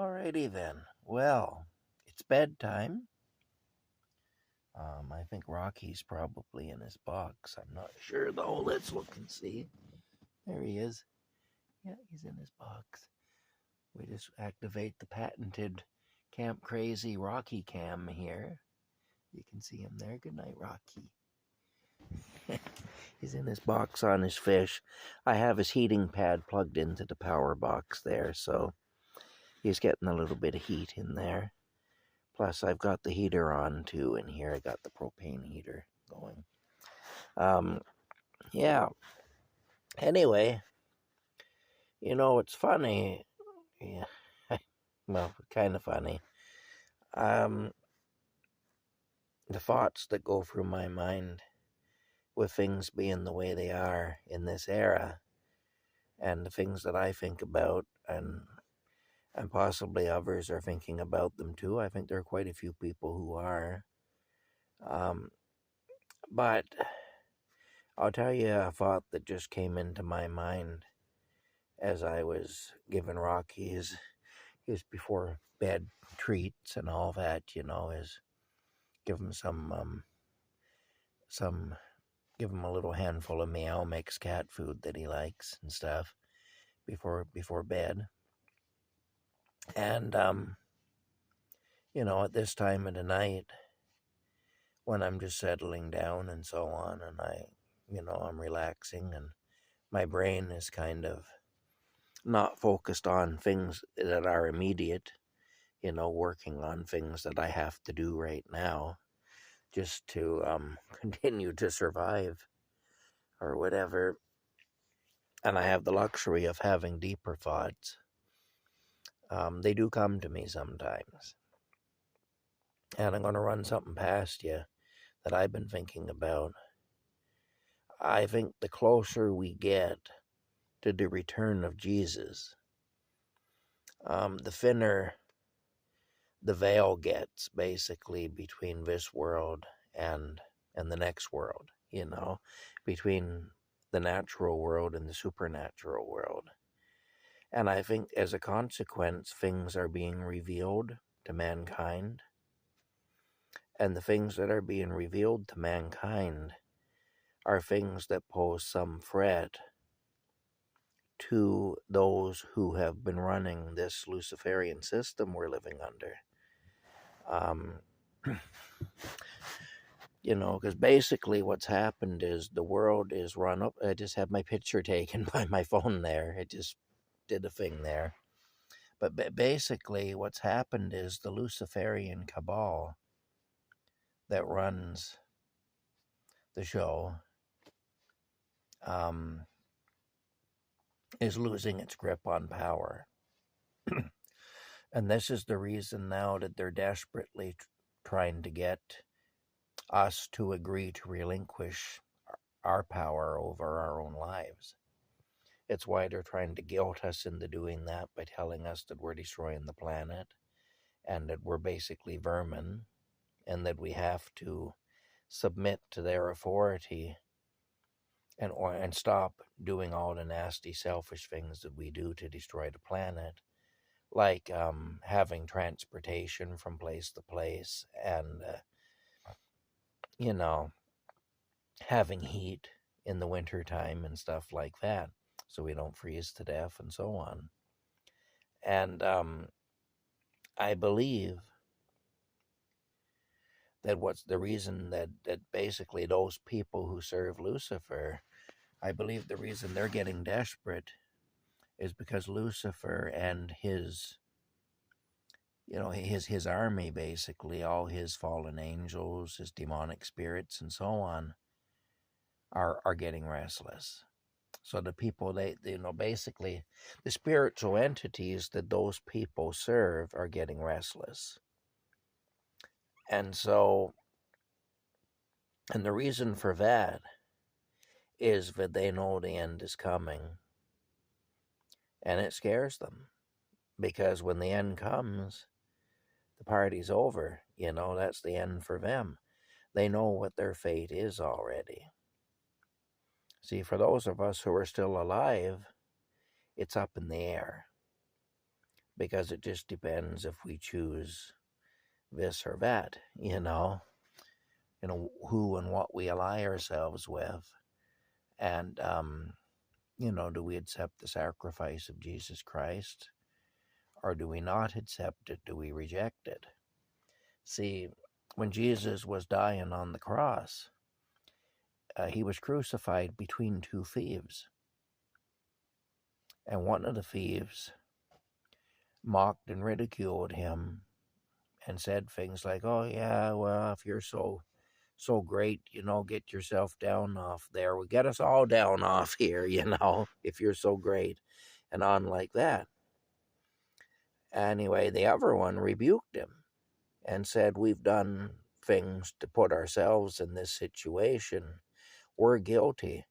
Alrighty then. Well, it's bedtime. I think Rocky's probably in his box. I'm not sure though. Let's look and see. There he is. Yeah, he's in his box. We just activate the patented Camp Crazy Rocky cam here. You can see him there. Good night, Rocky. He's in his box on his fish. I have his heating pad plugged into the power box there, so he's getting a little bit of heat in there. Plus, I've got the heater on too in here. I got the propane heater going. Yeah. Anyway, it's funny. Yeah. Well, kind of funny. The thoughts that go through my mind with things being the way they are in this era, and the things that I think about, and possibly others are thinking about them too. I think there are quite a few people who are. But I'll tell you a thought that just came into my mind as I was giving Rocky his before bed treats and all that, is give him give him a little handful of Meow Mix cat food that he likes and stuff before bed. And at this time of the night when I'm just settling down and so on, and I'm relaxing and my brain is kind of not focused on things that are immediate, working on things that I have to do right now just to continue to survive or whatever. And I have the luxury of having deeper thoughts. They do come to me sometimes. And I'm going to run something past you that I've been thinking about. I think the closer we get to the return of Jesus, the thinner the veil gets, basically, between this world and the next world, between the natural world and the supernatural world. And I think as a consequence, things are being revealed to mankind. And the things that are being revealed to mankind are things that pose some threat to those who have been running this Luciferian system we're living under. Because basically what's happened is the world is run up. I just had my picture taken by my phone there. It just did a thing there. But basically what's happened is the Luciferian cabal that runs the show is losing its grip on power. And this is the reason now that they're desperately trying to get us to agree to relinquish our power over our own lives. It's why they're trying to guilt us into doing that by telling us that we're destroying the planet and that we're basically vermin and that we have to submit to their authority and stop doing all the nasty, selfish things that we do to destroy the planet, like having transportation from place to place and, having heat in the wintertime and stuff like that so we don't freeze to death and so on. And I believe that what's the reason that basically those people who serve Lucifer, I believe the reason they're getting desperate is because Lucifer and his army, basically, all his fallen angels, his demonic spirits and so on, are getting restless. So the people, basically the spiritual entities that those people serve are getting restless. And the reason for that is that they know the end is coming. And it scares them. Because when the end comes, the party's over. That's the end for them. They know what their fate is already. See, for those of us who are still alive, it's up in the air. because it just depends if we choose this or that, who and what we ally ourselves with. And, do we accept the sacrifice of Jesus Christ, or do we not accept it? Do we reject it? See, when Jesus was dying on the cross, he was crucified between two thieves. And one of the thieves mocked and ridiculed him and said things like, "Oh yeah, well, if you're so great, get yourself down off there. Well, get us all down off here, if you're so great," and on like that. Anyway, the other one rebuked him and said, "We've done things to put ourselves in this situation. We're guilty,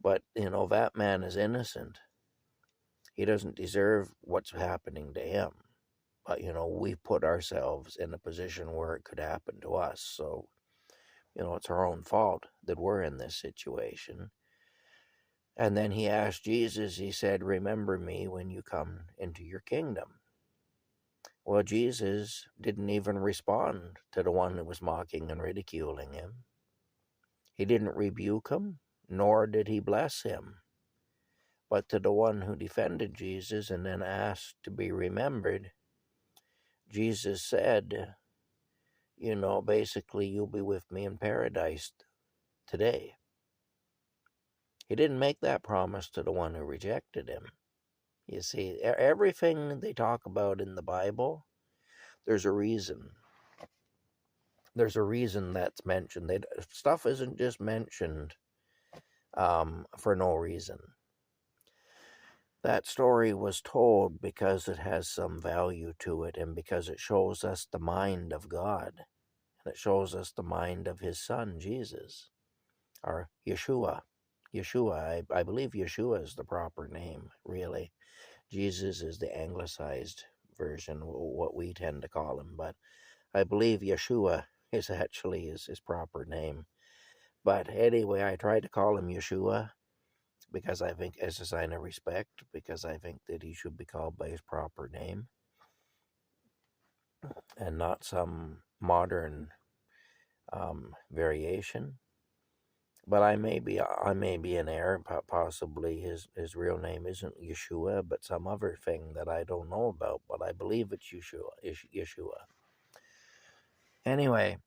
but that man is innocent. He doesn't deserve what's happening to him. But we put ourselves in a position where it could happen to us. So, it's our own fault that we're in this situation." And then he asked Jesus, he said, "Remember me when you come into your kingdom." Well, Jesus didn't even respond to the one who was mocking and ridiculing him. He didn't rebuke him, nor did he bless him. But to the one who defended Jesus and then asked to be remembered, Jesus said, basically, "You'll be with me in paradise today." He didn't make that promise to the one who rejected him. You see, everything they talk about in the Bible, there's a reason. There's a reason that's mentioned. Stuff isn't just mentioned for no reason. That story was told because it has some value to it, and because it shows us the mind of God, and it shows us the mind of his son, Jesus, or Yeshua. I believe Yeshua is the proper name, really. Jesus is the anglicized version, what we tend to call him, but I believe Yeshua is actually his proper name. But anyway, I try to call him Yeshua because I think, as a sign of respect, because I think that he should be called by his proper name and not some modern variation. But I may be in error. Possibly his real name isn't Yeshua, but some other thing that I don't know about. But I believe it's Yeshua. Anyway,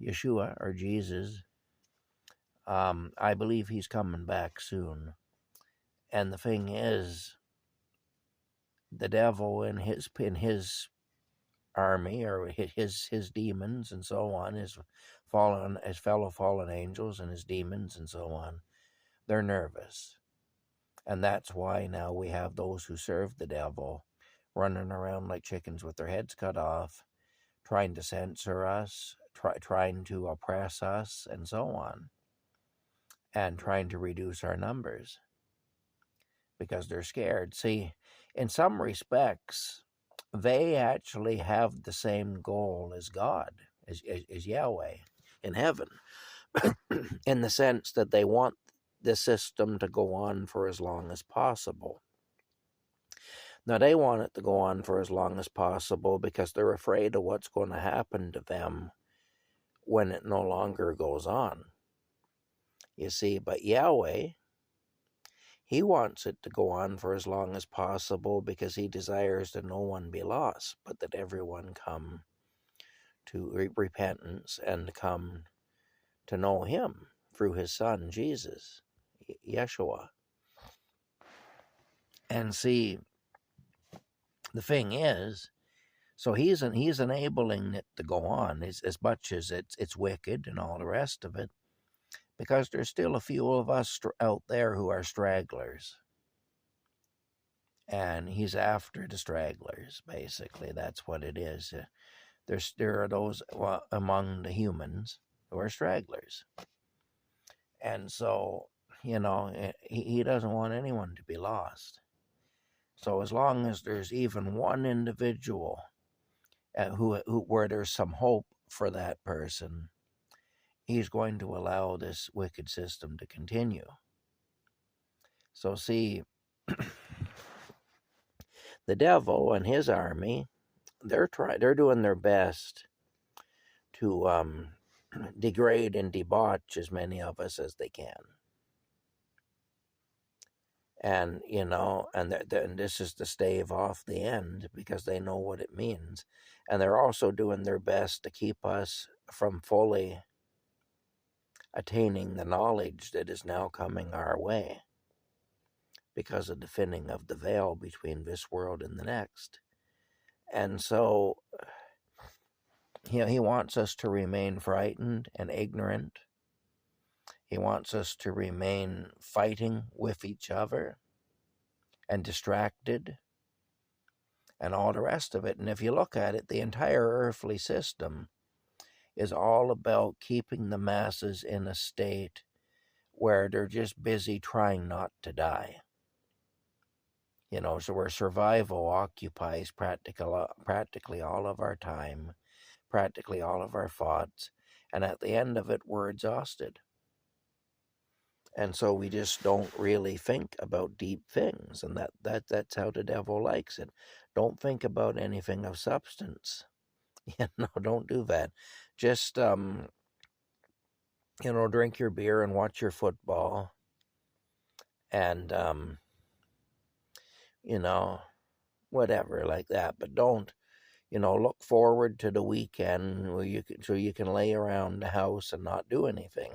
Yeshua, or Jesus, I believe he's coming back soon. And the thing is, the devil and his army, or his demons and so on, his fellow fallen angels and his demons and so on, they're nervous. And that's why now we have those who serve the devil running around like chickens with their heads cut off, trying to censor us, trying to oppress us, and so on, and trying to reduce our numbers because they're scared. See, in some respects, they actually have the same goal as God, as Yahweh in heaven, in the sense that they want the system to go on for as long as possible. Now, they want it to go on for as long as possible because they're afraid of what's going to happen to them when it no longer goes on. You see, but Yahweh, he wants it to go on for as long as possible because he desires that no one be lost, but that everyone come to repentance and come to know him through his son, Jesus, Yeshua. And see, the thing is, so he's enabling it to go on as much as it's wicked and all the rest of it, because there's still a few of us out there who are stragglers. And he's after the stragglers, basically. That's what it is. There are those among the humans who are stragglers. And so, he doesn't want anyone to be lost. So as long as there's even one individual who where there's some hope for that person, he's going to allow this wicked system to continue. So see, The devil and his army, they're doing their best to degrade and debauch as many of us as they can. And, and this is to stave off the end because they know what it means. And they're also doing their best to keep us from fully attaining the knowledge that is now coming our way because of the thinning of the veil between this world and the next. And so, he wants us to remain frightened and ignorant. He wants us to remain fighting with each other and distracted and all the rest of it. And if you look at it, the entire earthly system is all about keeping the masses in a state where they're just busy trying not to die. So where survival occupies practically all of our time, practically all of our thoughts, and at the end of it, we're exhausted. And so we just don't really think about deep things, and that's how the devil likes it. Don't think about anything of substance. Don't do that. Just drink your beer and watch your football, and whatever like that. But don't, look forward to the weekend where you can lay around the house and not do anything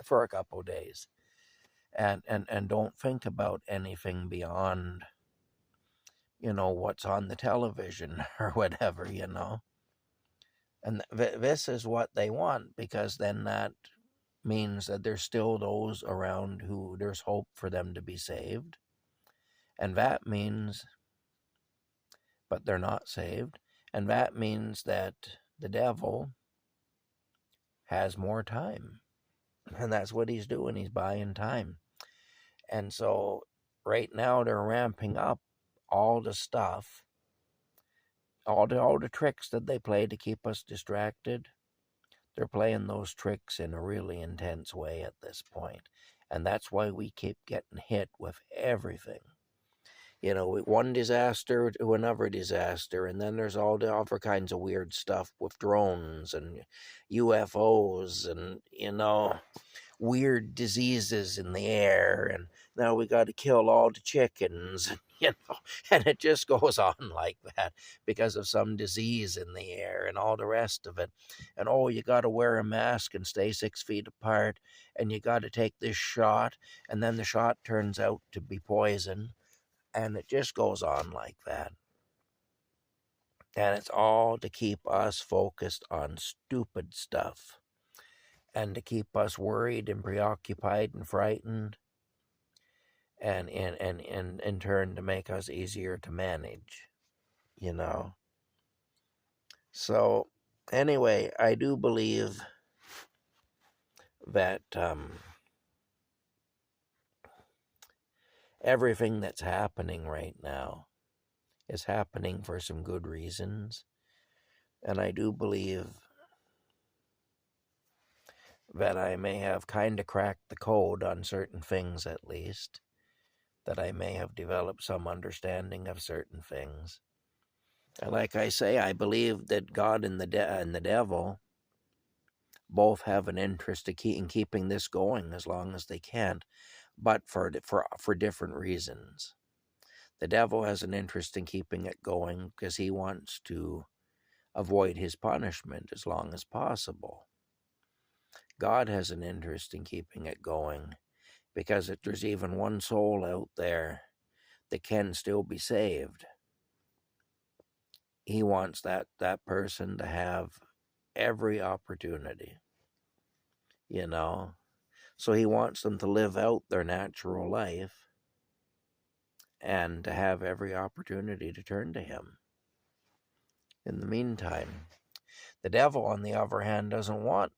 for a couple of days. And don't think about anything beyond, what's on the television or whatever, And this is what they want, because then that means that there's still those around who there's hope for them to be saved. And that means, but they're not saved. And that means that the devil has more time. And that's what he's doing. He's buying time. And so right now they're ramping up all the stuff, all the tricks that they play to keep us distracted. They're playing those tricks in a really intense way at this point. And that's why we keep getting hit with everything. One disaster to another disaster, and then there's all the other kinds of weird stuff with drones and UFOs and, weird diseases in the air, and now we got to kill all the chickens, and it just goes on like that because of some disease in the air and all the rest of it. And you got to wear a mask and stay 6 feet apart, and you got to take this shot, and then the shot turns out to be poison, and it just goes on like that. And it's all to keep us focused on stupid stuff, and to keep us worried and preoccupied and frightened, and in turn to make us easier to manage, So anyway, I do believe that everything that's happening right now is happening for some good reasons. And I do believe that I may have kind of cracked the code on certain things, at least, that I may have developed some understanding of certain things. And like I say, I believe that God and the devil both have an interest in keeping this going as long as they can, but for different reasons. The devil has an interest in keeping it going because he wants to avoid his punishment as long as possible. God has an interest in keeping it going because if there's even one soul out there that can still be saved, he wants that person to have every opportunity, So he wants them to live out their natural life and to have every opportunity to turn to him. In the meantime, the devil, on the other hand, doesn't want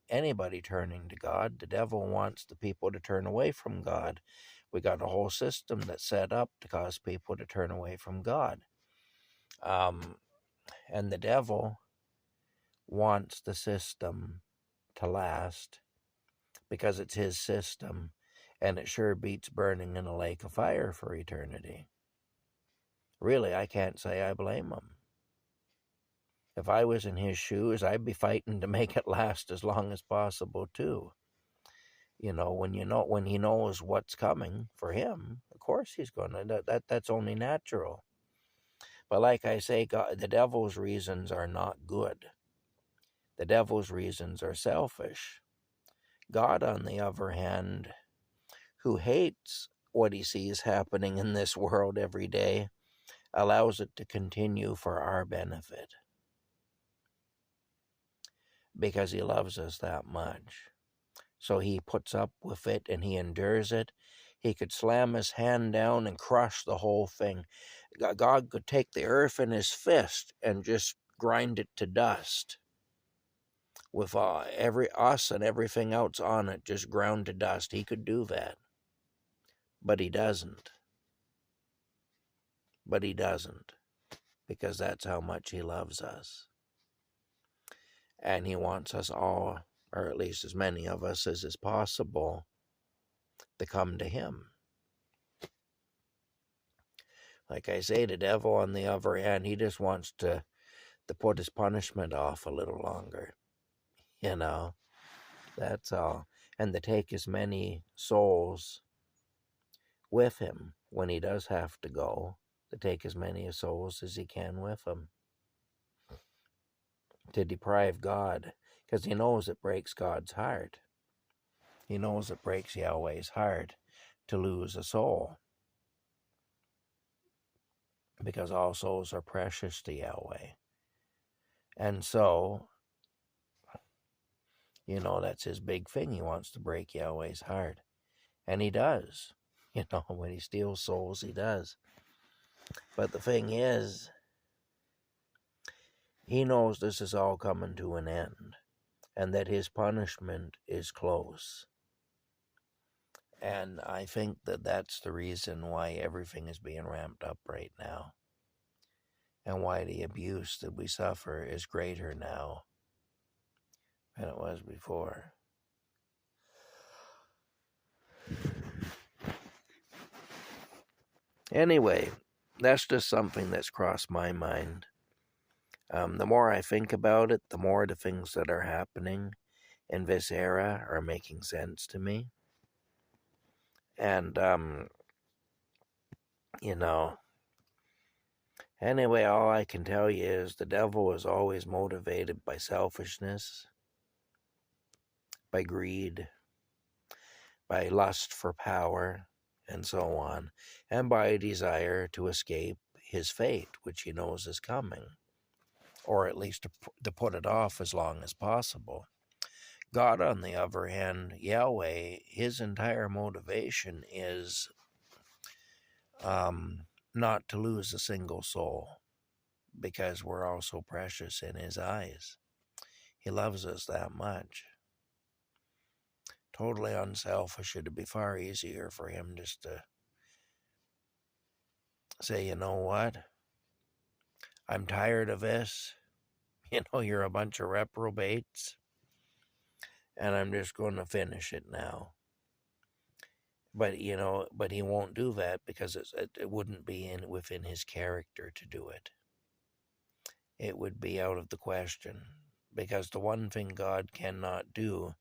anybody turning to God. The devil wants the people to turn away from God. We got a whole system that's set up to cause people to turn away from God. And the devil wants the system to last because it's his system, and it sure beats burning in a lake of fire for eternity. Really, I can't say I blame him. If I was in his shoes, I'd be fighting to make it last as long as possible too. When he knows what's coming for him, of course he's gonna. That's only natural. But like I say, God, the devil's reasons are not good. The devil's reasons are selfish. God, on the other hand, who hates what he sees happening in this world every day, allows it to continue for our benefit because he loves us that much. So he puts up with it and he endures it. He could slam his hand down and crush the whole thing. God could take the earth in his fist and just grind it to dust with every us and everything else on it just ground to dust. He could do that. But he doesn't. But he doesn't, because that's how much he loves us. And he wants us all, or at least as many of us as is possible, to come to him. Like I say, the devil, on the other hand, he just wants to put his punishment off a little longer. That's all. And to take as many souls with him when he does have to go, to take as many souls as he can with him. To deprive God, because he knows it breaks God's heart. He knows it breaks Yahweh's heart to lose a soul, because all souls are precious to Yahweh. And so, that's his big thing. He wants to break Yahweh's heart. And he does. When he steals souls, he does. But the thing is, he knows this is all coming to an end, and that his punishment is close. And I think that that's the reason why everything is being ramped up right now, and why the abuse that we suffer is greater now than it was before. Anyway, that's just something that's crossed my mind. The more I think about it, the more the things that are happening in this era are making sense to me. And, anyway, all I can tell you is the devil is always motivated by selfishness, by greed, by lust for power, and so on, and by a desire to escape his fate, which he knows is coming, or at least to put it off as long as possible. God, on the other hand, Yahweh, his entire motivation is not to lose a single soul, because we're all so precious in his eyes. He loves us that much. Totally unselfish. It'd be far easier for him just to say, you know what? I'm tired of this. You're a bunch of reprobates, and I'm just going to finish it now. But he won't do that, because it wouldn't be within his character to do it. It would be out of the question, because the one thing God cannot do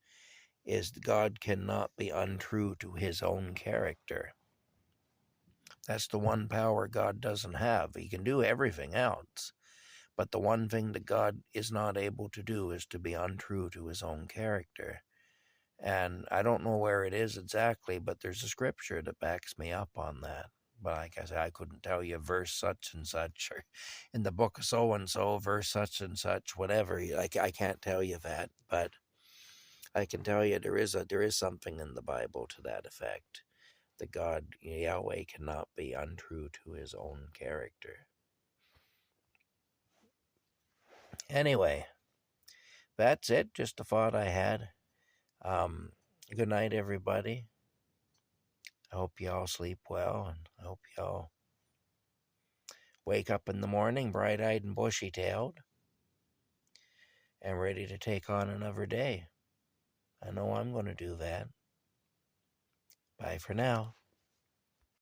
is God cannot be untrue to his own character. That's the one power God doesn't have. He can do everything else, but the one thing that God is not able to do is to be untrue to his own character. And I don't know where it is exactly, but there's a scripture that backs me up on that. But like I said, I couldn't tell you verse such and such, or in the book of so-and-so, verse such and such, whatever. I can't tell you that, but I can tell you there is something in the Bible to that effect, that God, Yahweh, cannot be untrue to his own character. Anyway, that's it. Just a thought I had. Good night, everybody. I hope you all sleep well, and I hope you all wake up in the morning bright-eyed and bushy-tailed and ready to take on another day. I know I'm going to do that. Bye for now.